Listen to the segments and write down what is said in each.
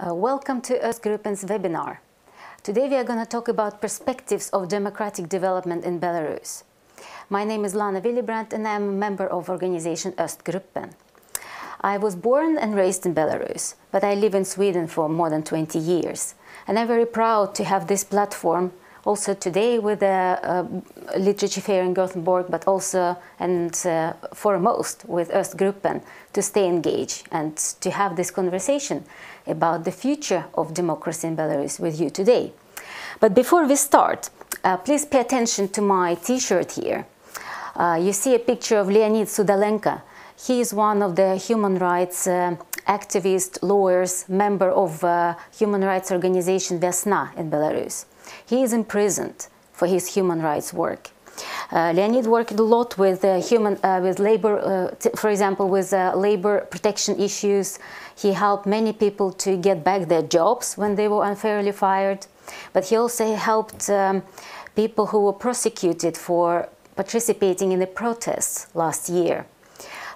Welcome to Östgruppen's webinar. Today we are going to talk about perspectives of democratic development in Belarus. My name is Lana Willibrandt and I am a member of organization Östgruppen. I was born and raised in Belarus, but I live in Sweden for more than 20 years. And I'm very proud to have this platform also today with the Literature Fair in Gothenburg, but also and foremost with Östgruppen to stay engaged and to have this conversation about the future of democracy in Belarus with you today. But before we start, please pay attention to my t-shirt here. You see a picture of Leonid Sudalenko. He is one of the human rights activists, lawyers, member of human rights organization Vesna in Belarus. He is imprisoned for his human rights work. Leonid worked a lot with labor, for example, with labor protection issues. He helped many people to get back their jobs when they were unfairly fired. But he also helped people who were prosecuted for participating in the protests last year.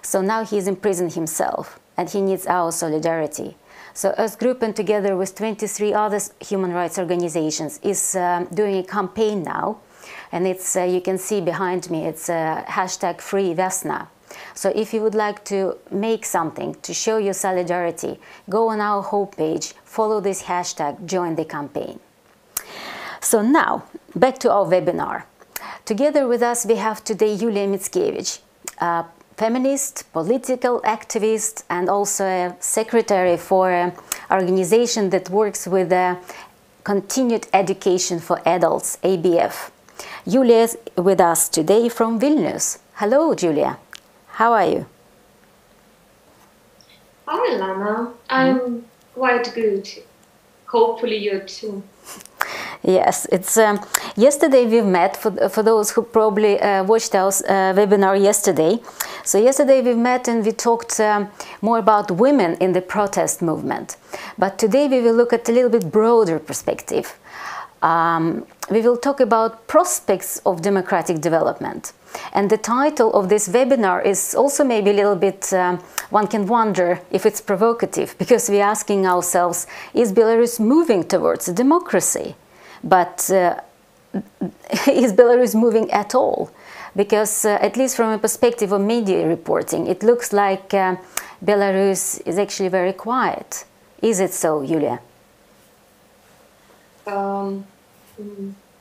So now he is in prison himself, and he needs our solidarity. So Östgruppen, together with 23 other human rights organizations, is doing a campaign now. And it's, you can see behind me, it's hashtag Free Vesna. So if you would like to make something to show your solidarity, go on our homepage, follow this hashtag, join the campaign. So now, back to our webinar. Together with us, we have today Julia Mickevitj, a feminist, political activist, and also a secretary for an organization that works with continued education for adults, ABF. Julia is with us today from Vilnius. Hello, Julia. How are you? Hi, Lana. I'm quite good. Hopefully you too. Yes, it's yesterday we met, for those who probably watched our webinar yesterday. So yesterday we met and we talked more about women in the protest movement. But today we will look at a little bit broader perspective. We will talk about prospects of democratic development. And the title of this webinar is also maybe a little bit, one can wonder if it's provocative, because we're asking ourselves, is Belarus moving towards a democracy? But is Belarus moving at all? Because at least from a perspective of media reporting, it looks like Belarus is actually very quiet. Is it so, Julia?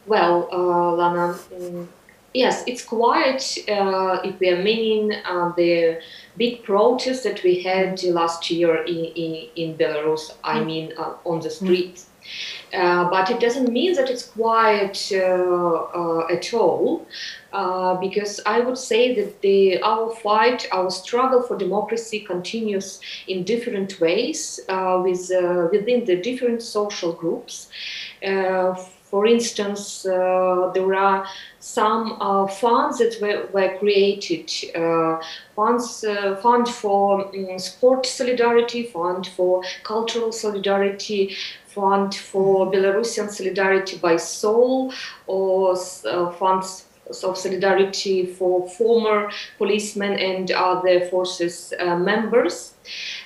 Well, Lana, yes, it's quiet if we are meaning the big protests that we had last year in Belarus, I mean on the streets. But it doesn't mean that it's quiet at all, because I would say that our fight, our struggle for democracy continues in different ways within the different social groups. For instance, there are some funds that were created, fund for sport solidarity, fund for cultural solidarity, fund for Belarusian solidarity by soul, or funds of solidarity for former policemen and other forces members.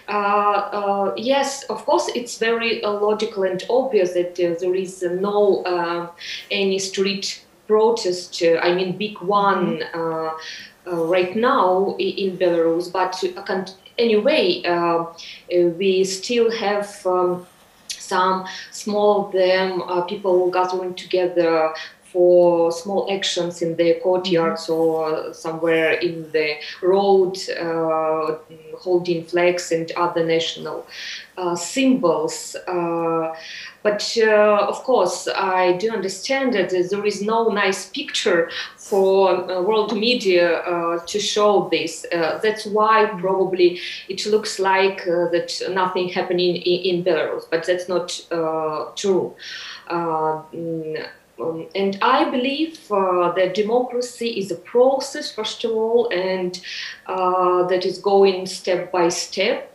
Yes, of course, it's very logical and obvious that there is no any street protest, I mean big one right now in Belarus, but anyway, we still have some small of them, people gathering together for small actions in the courtyards or somewhere in the road, holding flags and other national symbols. But of course, I do understand that there is no nice picture for world media to show this. That's why probably it looks like that nothing happening in Belarus, but that's not true. And I believe that democracy is a process, first of all, and that is going step by step.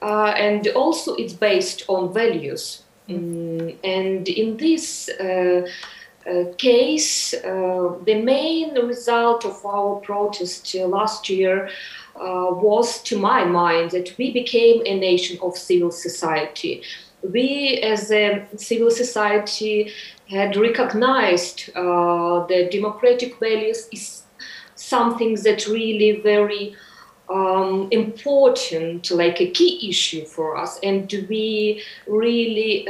And also it's based on values. And in this case, the main result of our protest last year was, to my mind, that we became a nation of civil society. we as a civil society had recognized that democratic values is something that really very important, like a key issue for us, and we really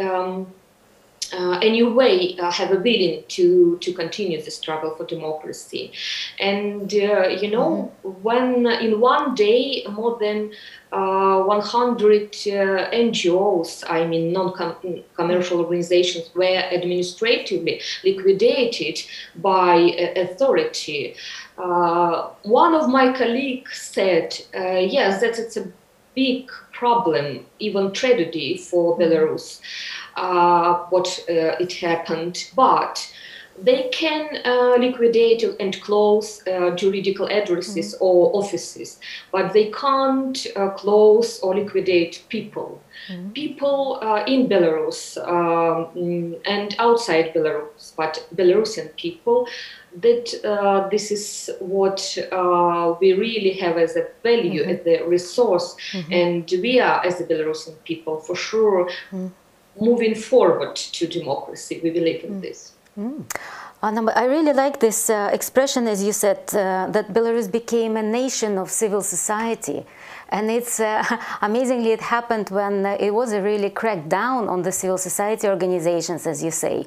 anyway have a willing to continue the struggle for democracy. And you know, when in one day more than 100 NGOs, I mean non-commercial organizations, were administratively liquidated by authority. One of my colleagues said, yes, that it's a big problem, even tragedy for Belarus, what it happened, but they can liquidate and close juridical addresses or offices, but they can't close or liquidate people. People in Belarus and outside Belarus, but Belarusian people, that this is what we really have as a value, as a resource, and we are, as the Belarusian people, for sure, moving forward to democracy. We believe in this. I really like this expression, as you said, that Belarus became a nation of civil society. And it's amazingly, it happened when it was a really crackdown on the civil society organizations, as you say.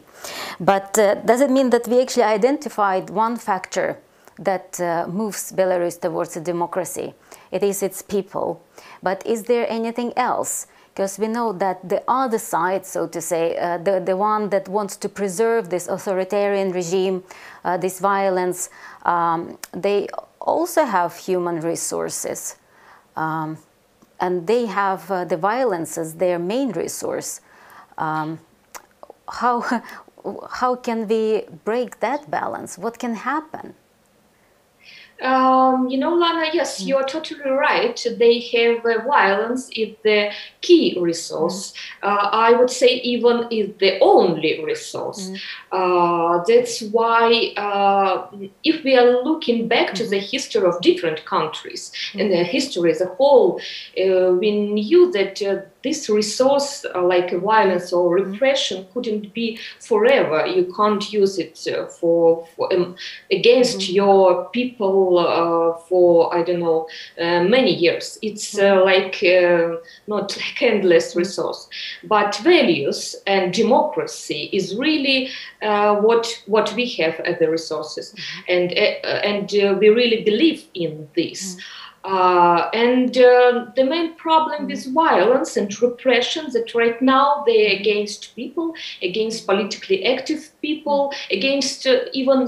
But does it mean that we actually identified one factor that moves Belarus towards a democracy? It is its people. But is there anything else? Because we know that the other side, so to say, the one that wants to preserve this authoritarian regime, this violence, they also have human resources. And they have the violence as their main resource. How can we break that balance? What can happen? You know, Lana, yes, you are totally right. They have violence is the key resource. I would say even is the only resource. That's why if we are looking back to the history of different countries and the history as a whole, we knew that this resource, like violence or repression, couldn't be forever. You can't use it for against your people for, I don't know, many years. It's like not like endless resource, but values and democracy is really what we have as the resources, and we really believe in this. And the main problem with violence and repression that right now they're against people, against politically active people, against even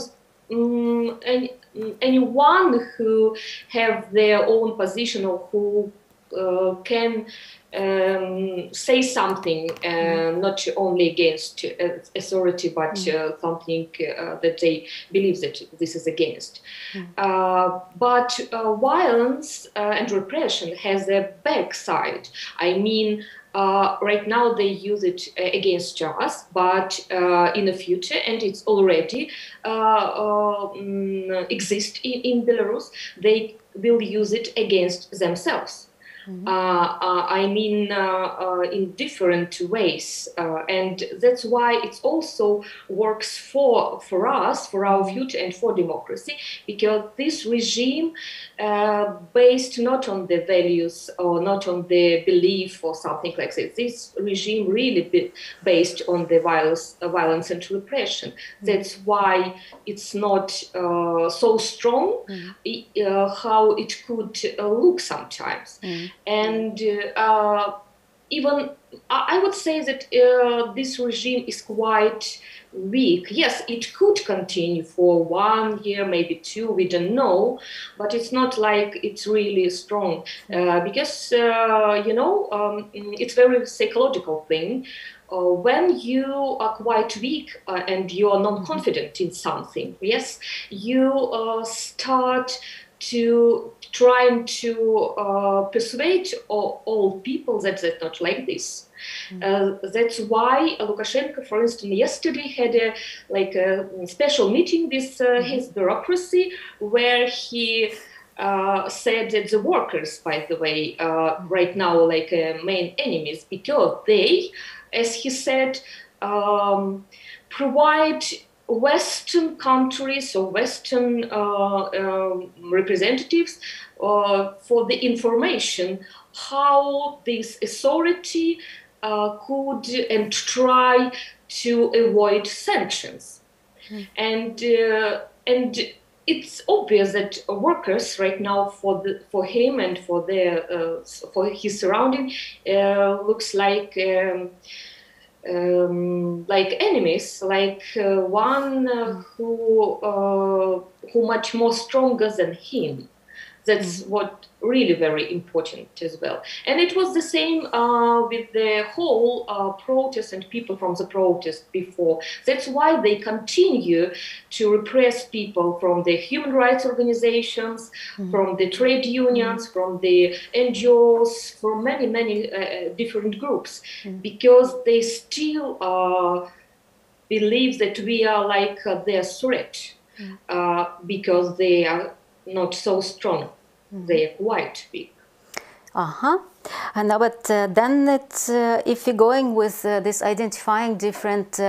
anyone who have their own position or who can say something not only against authority, but something that they believe that this is against. But violence and repression has a backside. I mean, right now they use it against us, but in the future, and it's already exist in Belarus, they will use it against themselves. I mean, in different ways, and that's why it also works for us, for our future, and for democracy, because this regime, based not on the values or not on the belief or something like that, this regime really based on the violence and repression. That's why it's not so strong how it could look sometimes. And even I would say that this regime is quite weak. Yes, it could continue for 1 year, maybe 2, we don't know, but it's not like it's really strong because, you know, it's very psychological thing. When you are quite weak and you are not confident in something, yes, you start to trying to persuade all people that that's not like this. That's why Lukashenko, for instance, yesterday had a special meeting with his bureaucracy, where he said that the workers, by the way, right now like main enemies, because they as he said, provide Western countries or Western representatives for the information how this authority could and try to avoid sanctions. And it's obvious that workers right now for him and for his surrounding looks like enemies, like one who much more stronger than him. That's what really very important as well. And it was the same with the whole protest and people from the protest before. That's why they continue to repress people from the human rights organizations, from the trade unions, from the NGOs, from many different groups, because they still believe that we are like their threat, because they are not so strong. They are quite big. But then if you're going with this identifying different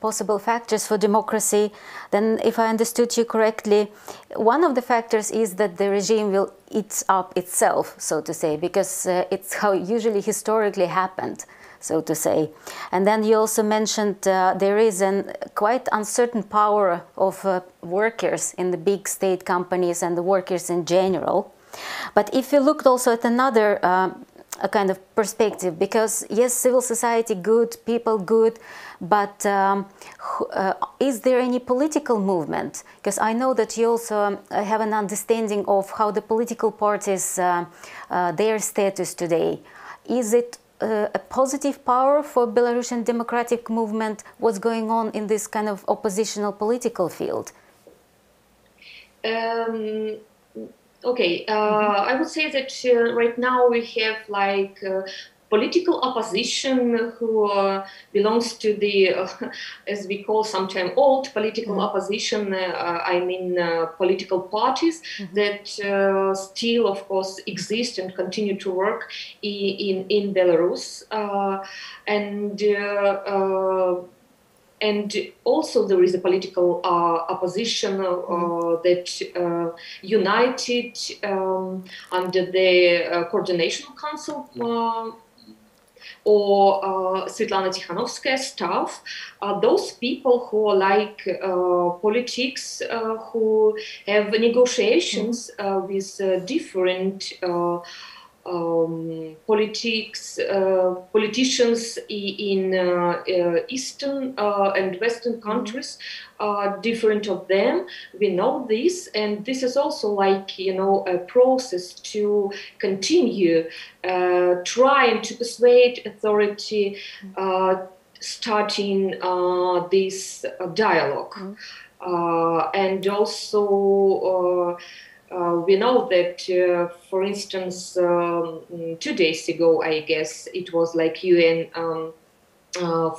possible factors for democracy, then if I understood you correctly, one of the factors is that the regime will eat up itself, so to say, because it's how usually historically happened, so to say. And then you also mentioned there is a quite uncertain power of workers in the big state companies and the workers in general. But if you looked also at another a kind of perspective, because yes, civil society good, people good, but is there any political movement? Because I know that you also have an understanding of how the political parties, their status today. Is it a positive power for Belarusian democratic movement? What's going on in this kind of oppositional political field? Okay, I would say that right now we have like political opposition who belongs to the, as we call sometimes old political opposition, I mean political parties that still, of course, exist and continue to work in Belarus. And also there is a political opposition that united under the Coordination Council or Svetlana Tikhanovskaya's staff, those people who like politics, who have negotiations with different politicians in Eastern and Western countries, different of them. We know this, and this is also like, you know, a process to continue trying to persuade authority starting this dialogue. And also we know that, for instance, 2 days ago, I guess, it was like UN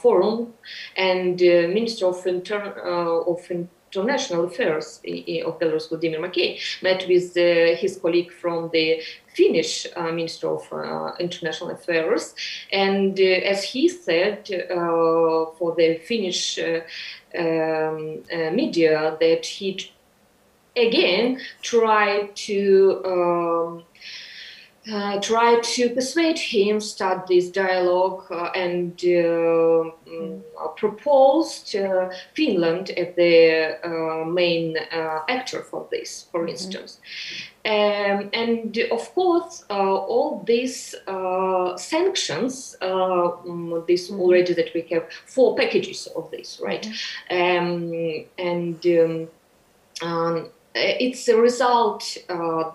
forum, and Minister of International Affairs of Belarus, Julia Mickevitj, met with his colleague from the Finnish Minister of International Affairs, and as he said for the Finnish media, that he again try to persuade him, start this dialogue, and proposed Finland as the main actor for this, for instance. And of course, all these sanctions, this already that we have 4 packages of this, right? It's a result,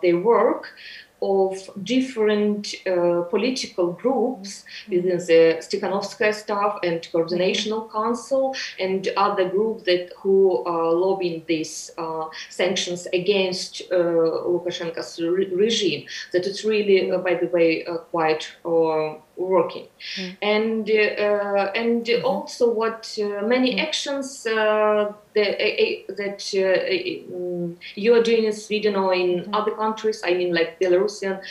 the work of different political groups within the Tikhanovskaya staff and Coordinational Council and other groups that who lobbying these sanctions against Lukashenko's regime. That is really, by the way, quite working. And also what many actions that you are doing in Sweden or in other countries, I mean like Belarusian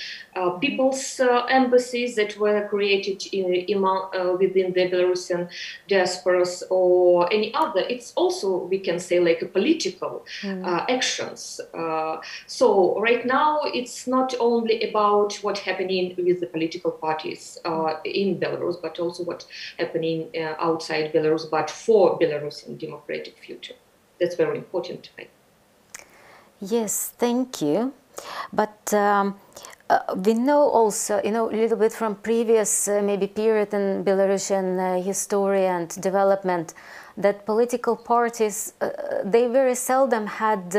people's embassies that were created within the Belarusian diasporas or any other, it's also, we can say, like a political actions. So right now it's not only about what's happening with the political parties in Belarus, but also what's happening outside Belarus, but for Belarusian democratic future. That's very important. Yes, thank you. But we know also, a little bit from previous maybe period in Belarusian history and development, that political parties, they very seldom had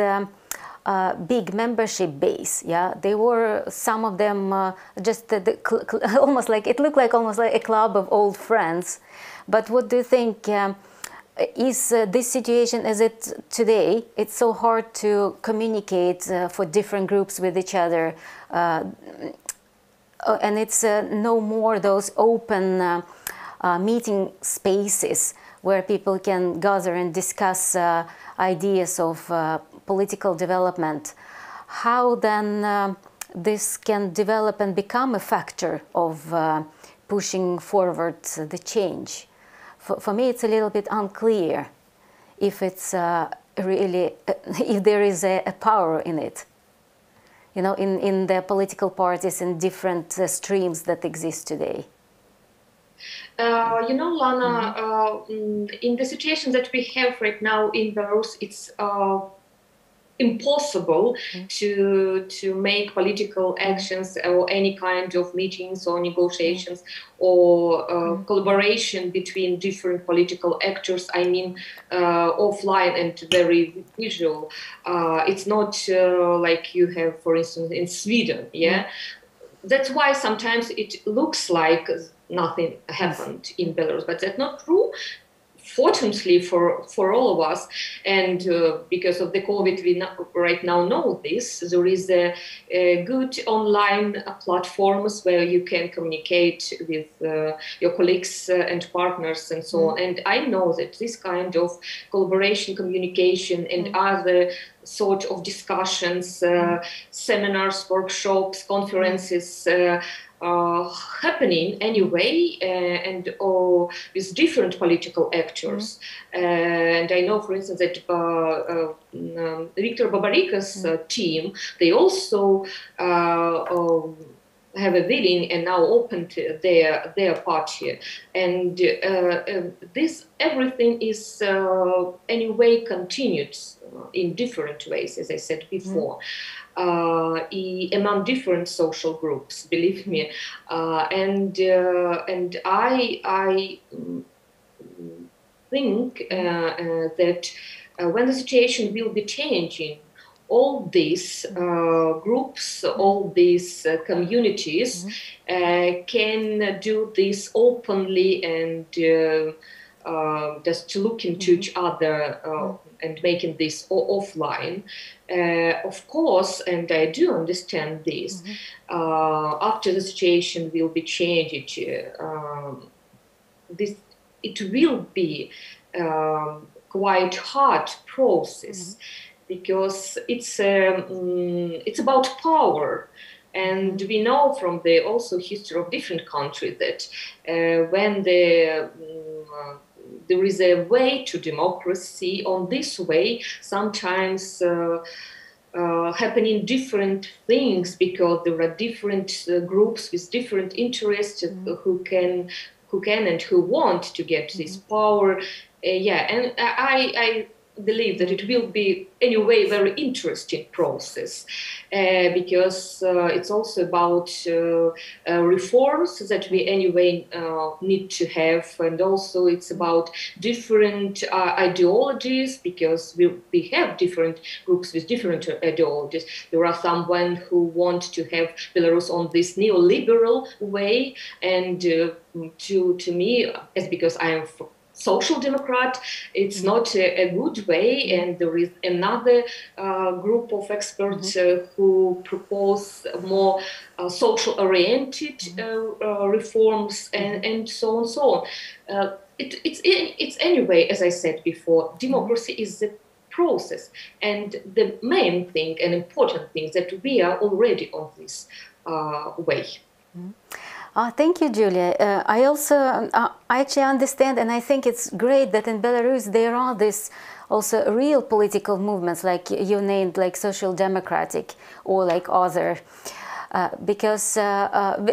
big membership base. Yeah, they were, some of them just almost like, it looked like almost like a club of old friends. But what do you think? Is this situation as it today? It's so hard to communicate for different groups with each other, and it's no more those open meeting spaces where people can gather and discuss ideas of political development. How then this can develop and become a factor of pushing forward the change? For me, it's a little bit unclear if it's really, if there is a power in it, in the political parties and different streams that exist today. Lana, in the situation that we have right now in Belarus, it's impossible to make political actions or any kind of meetings or negotiations or collaboration between different political actors. I mean, offline and very visual. It's not like you have, for instance, in Sweden. Yeah, that's why sometimes it looks like nothing happened in Belarus, but that's not true. Fortunately for all of us, and because of the COVID, we right now know this, there is a good online platforms where you can communicate with your colleagues and partners and so on. And I know that this kind of collaboration, communication, and other sort of discussions, seminars, workshops, conferences, happening anyway, and with different political actors. And I know, for instance, that Viktor Babarika's team, they also have a willing and now opened their party. And this everything is anyway continued in different ways, as I said before. Among different social groups, believe me, and I think that when the situation will be changing, all these groups, all these communities can do this openly and just to look into each other and making this offline. Of course, and I do understand this, after the situation will be changed, it will be quite hard process, because it's about power. And we know from the also history of different countries that when there is a way to democracy, on this way sometimes happening different things, because there are different groups with different interests who can and who want to get this power. And I believe that it will be anyway very interesting process, because it's also about reforms that we anyway need to have, and also it's about different ideologies, because we have different groups with different ideologies. There are someone who want to have Belarus on this neoliberal way, and to me, as because I am social democrat. It's not a good way, and there is another group of experts who propose more social-oriented reforms and so on and so on. It's anyway, as I said before, democracy is the process, and the main thing and important thing is that we are already on this way. Thank you, Julia. I also I actually understand, and I think it's great that in Belarus there are this also real political movements, like you named, like social democratic or like other. Because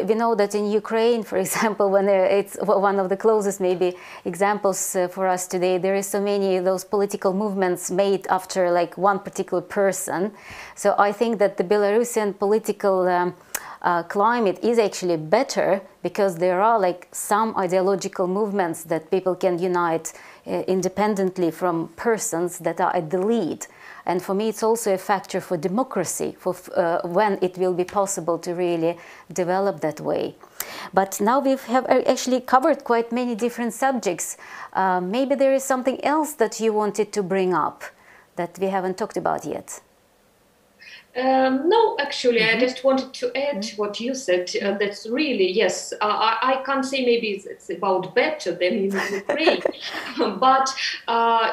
we know that in Ukraine, for example, when it's one of the closest maybe examples for us today, there is so many of those political movements made after like one particular person. So I think that the Belarusian political climate is actually better because there are like some ideological movements that people can unite independently from persons that are at the lead. And for me, it's also a factor for democracy, for when it will be possible to really develop that way. But now we have actually covered quite many different subjects. Maybe there is something else that you wanted to bring up that we haven't talked about yet. No, actually, I just wanted to add what you said. That's really, yes, I can't say maybe it's about better than in Ukraine, but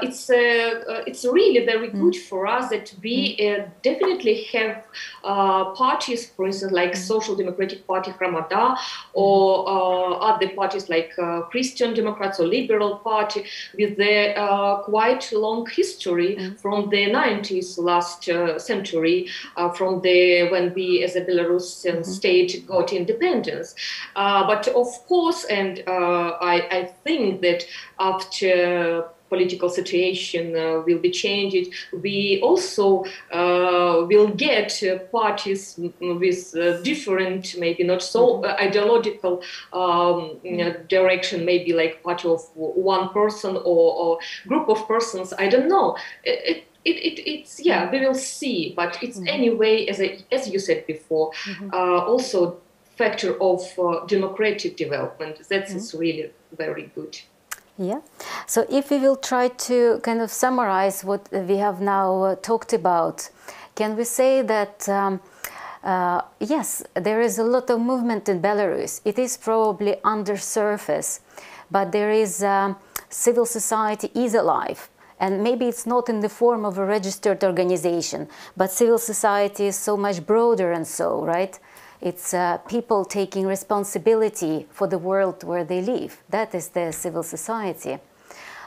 it's really very good for us that we definitely have parties, for instance, like Social Democratic Party Hromada, or other parties like Christian Democrats or Liberal Party, with a quite long history from the 90s last century. From when we as a Belarusian state got independence. But of course, and I think that after political situation will be changed, we also will get parties with different, maybe not so ideological direction, maybe like party of one person or group of persons, I don't know. It's yeah, we will see, but it's anyway, as you said before, also factor of democratic development. That's really very good. Yeah. So if we will try to kind of summarize what we have now talked about, can we say that yes, there is a lot of movement in Belarus. It is probably under surface, but there is civil society is alive. And maybe it's not in the form of a registered organization, but civil society is so much broader and so, right? It's people taking responsibility for the world where they live. That is the civil society.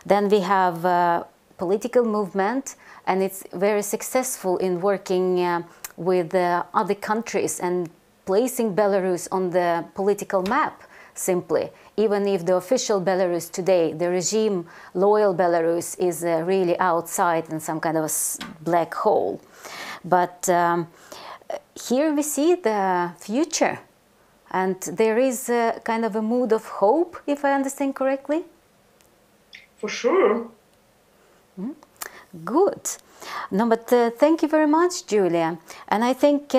Then we have political movement, and it's very successful in working with other countries and placing Belarus on the political map, simply. Even if the official Belarus today, the regime loyal Belarus, is really outside in some kind of a black hole. But here we see the future, and there is a kind of a mood of hope, if I understand correctly. For sure. Good. No, but thank you very much, Julia. And I think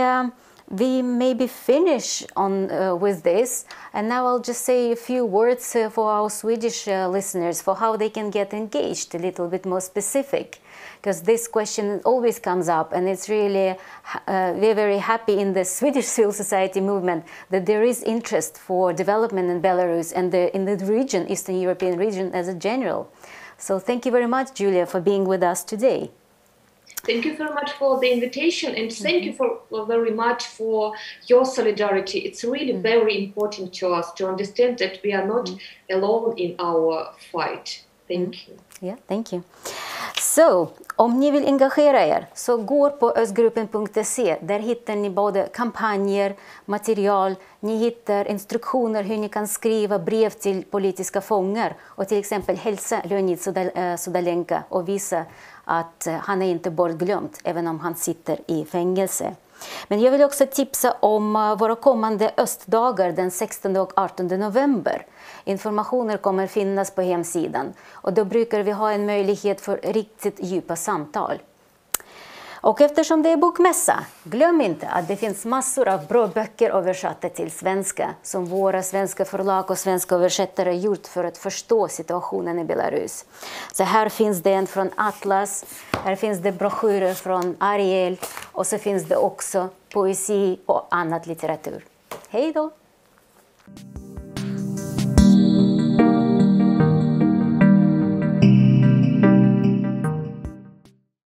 we maybe finish on with this, and now I'll just say a few words for our Swedish listeners for how they can get engaged, a little bit more specific, because this question always comes up, and it's really we're very happy in the Swedish civil society movement that there is interest for development in Belarus and in the region, Eastern European region as a general. So thank you very much, Julia, for being with us today. Thank you very much for the invitation, and thank you very much for your solidarity. It's really very important to us to understand that we are not alone in our fight. Thank you. Yeah, thank you. So, om ni vill engagera er så går på östgruppen.se. Där hittar ni både kampanjer, material, ni hittar instruktioner hur ni kan skriva brev till politiska fångar och till exempel hälsa Leonid Sodalenko och visa att han är inte bortglömd även om han sitter i fängelse. Men jag vill också tipsa om våra kommande östdagar den 16 och 18 november. Informationer kommer finnas på hemsidan och då brukar vi ha en möjlighet för riktigt djupa samtal. Och eftersom det är bokmässa, glöm inte att det finns massor av bra böcker översatta till svenska som våra svenska förlag och svenska översättare gjort för att förstå situationen i Belarus. Så här finns det en från Atlas, här finns det broschyrer från Ariel och så finns det också poesi och annat litteratur. Hej då!